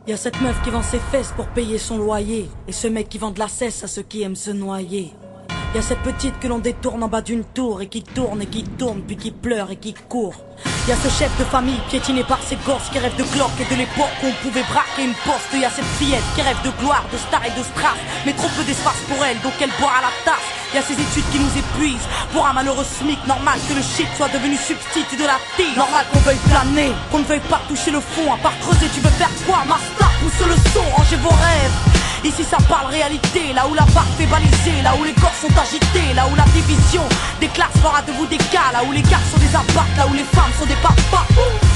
Y'a cette meuf qui vend ses fesses pour payer son loyer, et ce mec qui vend de la cesse à ceux qui aiment se noyer. Y'a cette petite que l'on détourne en bas d'une tour, et qui tourne, puis qui pleure et qui court. Y'a ce chef de famille piétiné par ses gosses qui rêve de glock et de l'époque où on pouvait braquer une poste. Y'a cette fillette qui rêve de gloire, de star et de strass, mais trop peu d'espace pour elle, donc elle boit à la tasse. Y'a ces études qui nous épuisent, pour un malheureux SMIC, normal que le shit soit devenu substitut de la tille. Normal qu'on veuille planer, qu'on ne veuille pas toucher le fond, à part creuser tu veux faire quoi? Master, pousse le son, rangez vos rêves. Ici ça parle réalité, là où la barre fait baliser, là où les corps sont agités, là où la division des classes fera de vous des cas, là où les gars sont des apparts, là où les femmes sont des papas.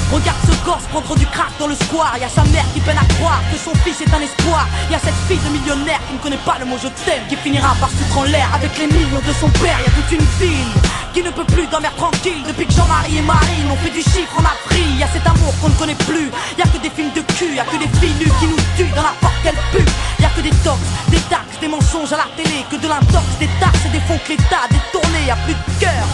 Regarde ce gosse prendre du crack dans le square. Y'a sa mère qui peine à croire que son fils est un espoir. Y'a cette fille de millionnaire qui ne connaît pas le mot je t'aime, qui finira par se foutre en l'air avec les millions de son père. Y'a toute une ville qui ne peut plus dormir tranquille depuis que Jean-Marie et Marine ont fait du chiffre en Afrique. Y'a cet amour qu'on ne connaît plus, y'a que des films de cul, y'a que des filles nues qui nous tuent dans la porte qu'elle pue. Y'a que des tox, des taxes, des mensonges à la télé, que de l'intox, des tarses et des fonds que l'État a détournés. Y'a plus de cœur,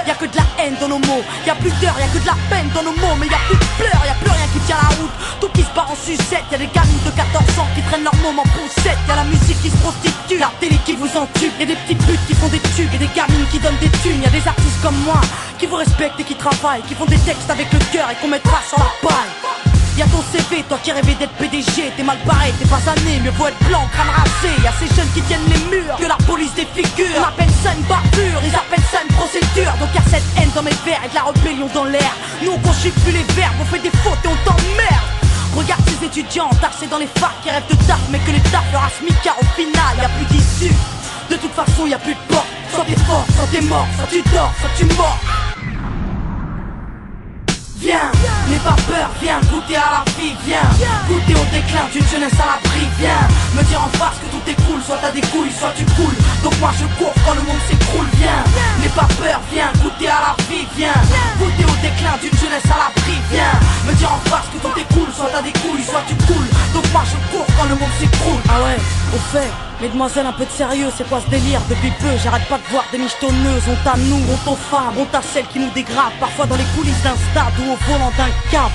y'a que de la haine dans nos mots. Y'a plus d'heures, y'a que de la peine dans nos mots. Mais y'a plus de pleurs, y'a plus rien qui tient la route. Tout qui se part en sucette, y'a des gamines de 14 ans qui traînent leur môme en poussette. Y'a la musique qui se prostitue, la télé qui vous entube. Y'a des petites putes qui font des tubes, y'a des gamines qui donnent des thunes. Y'a des artistes comme moi qui vous respectent et qui travaillent, qui font des textes avec le cœur et qu'on mettra sur la paille. Y'a ton CV, toi qui rêvais d'être PDG, t'es mal barré, t'es pas né, mieux vaut être blanc, crâne rasé. Y'a ces jeunes qui tiennent les murs, que la police défigure. On appelle ça une bavure, ils appellent ça une procédure. Donc y'a cette haine dans mes vers et de la rébellion dans l'air. Nous on conjugue plus les verbes, on fait des fautes et on t'emmerde. Regarde ces étudiants tassés dans les facs qui rêvent de taf, mais que les taf leur a smicard au final, y'a plus d'issue. De toute façon y'a plus de porte, soit t'es fort, soit t'es mort, soit tu dors, soit tu mords. Viens, n'aie pas peur, viens goûter à la vie, viens goûter au déclin d'une jeunesse à l'abri, viens me dire en face que tout est cool, soit t'as des couilles, soit tu coules. Donc moi je cours quand le monde s'écroule, viens, n'aie pas peur, viens goûter à la vie, viens goûter au déclin d'une jeunesse à l'abri, viens me dire en face que tout est cool, soit t'as des couilles, soit tu coules. Donc moi je cours quand le monde s'écroule. Ah ouais, au fait, mesdemoiselles, un peu de sérieux, c'est quoi ce délire? Depuis peu, j'arrête pas de voir des michetonneuses. Honte à nous, honte aux femmes, honte à celles qui nous dégradent, parfois dans les coulisses d'un stade ou au volant d'un cab.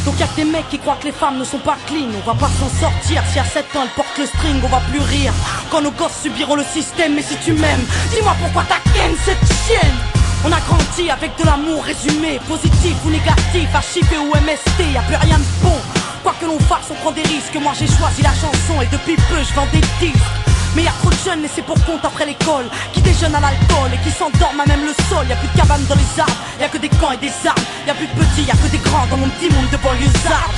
Donc y'a que des mecs qui croient que les femmes ne sont pas clean. On va pas s'en sortir, si à 7 ans elle porte le string, on va plus rire quand nos gosses subiront le système. Mais si tu m'aimes, dis-moi pourquoi t'as ken cette chienne. On a grandi avec de l'amour résumé, positif ou négatif, HIP ou MST, y'a plus rien de bon. Quoi que l'on fasse, on prend des risques. Moi j'ai choisi la chanson et depuis peu je vends des disques. Mais y'a trop de jeunes laissés pour compte après l'école, qui déjeunent à l'alcool et qui s'endorment à même le sol. Y'a plus de cabanes dans les arbres, y'a que des camps et des armes. Y'a plus de petits, y'a que des grands dans mon petit monde de banlieusards.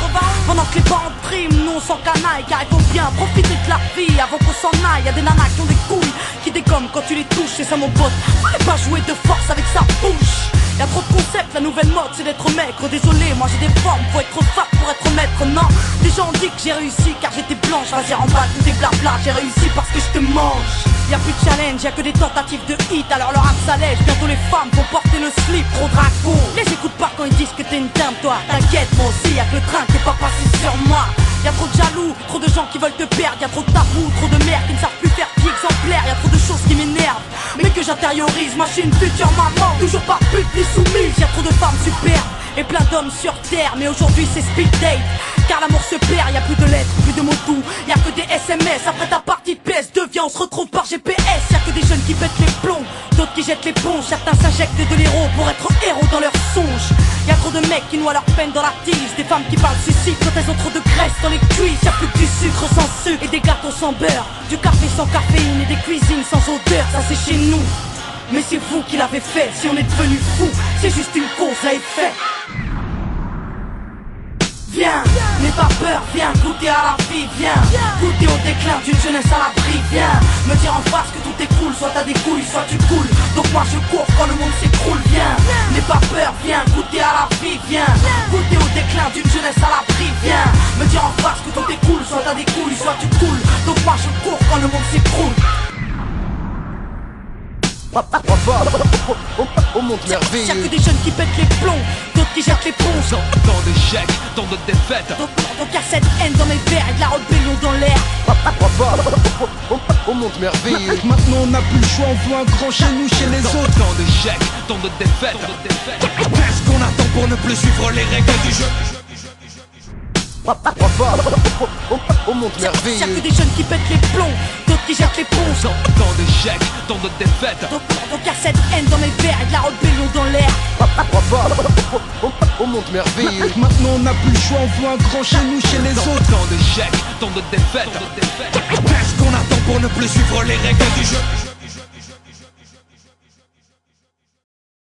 Pendant que les parents triment, nous on s'en canaille, car il faut bien profiter de la vie avant qu'on s'en aille. Y'a des nanas qui ont des couilles, qui dégomment quand tu les touches, c'est ça mon pote. Fallait pas jouer de force avec sa bouche. Y'a trop de concepts, la nouvelle mode c'est d'être maigre. Désolé, moi j'ai des formes, faut être fat pour être maître. Non, les gens ont dit que j'ai réussi car j'étais blanche. Vas-y remballe tout tes blabla, j'ai réussi parce que je te mange. Y'a plus de challenge, y'a que des tentatives de hit. Alors leur rap s'allège, bientôt les femmes vont porter le slip. Trop dragon, les écoute pas quand ils disent que t'es une dame toi. T'inquiète, moi aussi, y'a que le train qui est pas passé sur moi. Y'a trop de jaloux, trop de gens qui veulent te perdre. Y'a trop de tabous, trop de mères qui ne savent plus faire pied exemplaire. Y'a trop de choses qui m'énervent, mais que j'intériorise. Moi je suis une future maman, toujours pas pute ni soumise. Y'a trop de femmes superbes et plein d'hommes sur terre. Mais aujourd'hui c'est speed date, car l'amour se perd. Y'a plus de lettres, plus de mots doux, y'a que des SMS. Après ta partie de PS2, viens on se retrouve par GPS. Y'a que des jeunes qui pètent les plombs, d'autres qui jettent l'éponge. Certains s'injectent de l'héros pour être héros dans leurs songes. Y'a trop de mecs qui noient leur peine dans la tise, des femmes qui parlent suicide quand elles ont trop de graisse dans les cuisses. Y'a plus que du sucre sans sucre et des gâteaux sans beurre, du café sans caféine et des cuisines sans odeur. Ça c'est chez nous, mais c'est vous qui l'avez fait. Si on est devenu fou, c'est juste une cause à effet. Viens, n'aie pas peur, viens goûter à la vie, viens goûter au déclin d'une jeunesse à l'abri, viens me dire en face que tout est cool, soit t'as des couilles, soit tu coules. Donc moi je cours quand le monde s'écroule, viens n'aie pas peur, viens goûter à la vie, viens goûter au déclin d'une jeunesse à l'abri, viens me dire en face que tout est cool, soit t'as des couilles, soit tu coules. Donc moi je cours quand le monde s'écroule. Au monde merveilleux. Y'a que des jeunes qui pètent les plombs, d'autres qui jettent l'éponge. Tant d'échecs, tant de défaites. Donc y'a cette haine dans mes vers et de la rébellion dans l'air. Au monde merveilleux. Maintenant on n'a plus le choix, on veut un grand chez nous, chez les autres. Tant d'échecs, tant de défaites. Qu'est-ce qu'on attend pour ne plus suivre les règles du jeu? Crois pas, on monte Y'a merveilleux. que des jeunes qui pètent les plombs, d'autres qui jettent l'éponge. Tant d'échecs, tant de défaites. Donc y'a cette haine dans mes verres et de la rébellion dans l'air. Crois pas, on monte merveilleux. Maintenant on n'a plus le choix, on veut un grand chez nous, chez les autres. Tant d'échecs, tant de défaites. Qu'est-ce qu'on attend pour ne plus suivre les règles du jeu?